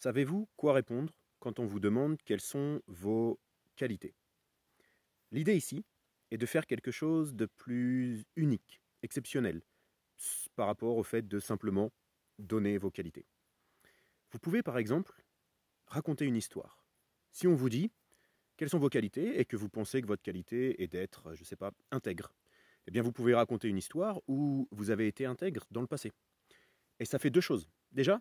Savez-vous quoi répondre quand on vous demande quelles sont vos qualités? L'idée ici est de faire quelque chose de plus unique, exceptionnel, par rapport au fait de simplement donner vos qualités. Vous pouvez par exemple raconter une histoire. Si on vous dit quelles sont vos qualités et que vous pensez que votre qualité est d'être, je ne sais pas, intègre, eh bien vous pouvez raconter une histoire où vous avez été intègre dans le passé. Et ça fait deux choses. Déjà,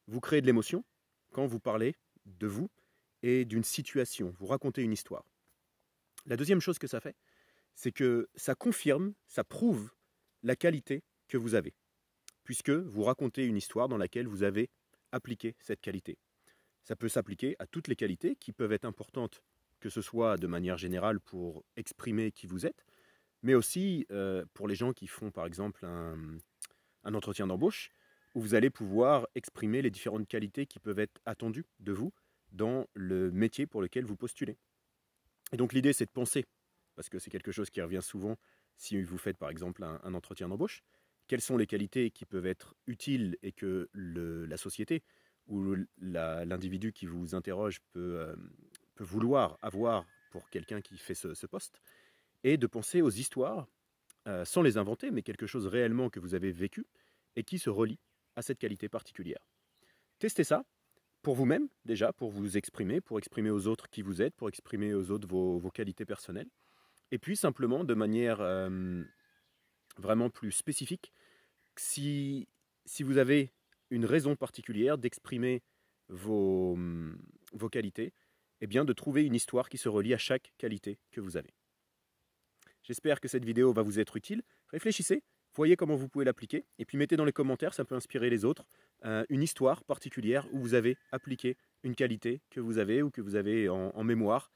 vous créez de l'émotion quand vous parlez de vous et d'une situation, vous racontez une histoire. La deuxième chose que ça fait, c'est que ça confirme, ça prouve la qualité que vous avez, puisque vous racontez une histoire dans laquelle vous avez appliqué cette qualité. Ça peut s'appliquer à toutes les qualités qui peuvent être importantes, que ce soit de manière générale pour exprimer qui vous êtes, mais aussi pour les gens qui font par exemple un entretien d'embauche, où vous allez pouvoir exprimer les différentes qualités qui peuvent être attendues de vous dans le métier pour lequel vous postulez. Et donc l'idée c'est de penser, parce que c'est quelque chose qui revient souvent si vous faites par exemple un entretien d'embauche, quelles sont les qualités qui peuvent être utiles et que la société ou l'individu qui vous interroge peut vouloir avoir pour quelqu'un qui fait ce poste, et de penser aux histoires, sans les inventer, mais quelque chose réellement que vous avez vécu et qui se relie à cette qualité particulière. Testez ça pour vous-même, déjà, pour vous exprimer, pour exprimer aux autres qui vous êtes, pour exprimer aux autres vos qualités personnelles. Et puis simplement, de manière vraiment plus spécifique, si vous avez une raison particulière d'exprimer vos qualités, eh bien de trouver une histoire qui se relie à chaque qualité que vous avez. J'espère que cette vidéo va vous être utile. Réfléchissez, voyez comment vous pouvez l'appliquer, et puis mettez dans les commentaires, ça peut inspirer les autres, une histoire particulière où vous avez appliqué une qualité que vous avez ou que vous avez en mémoire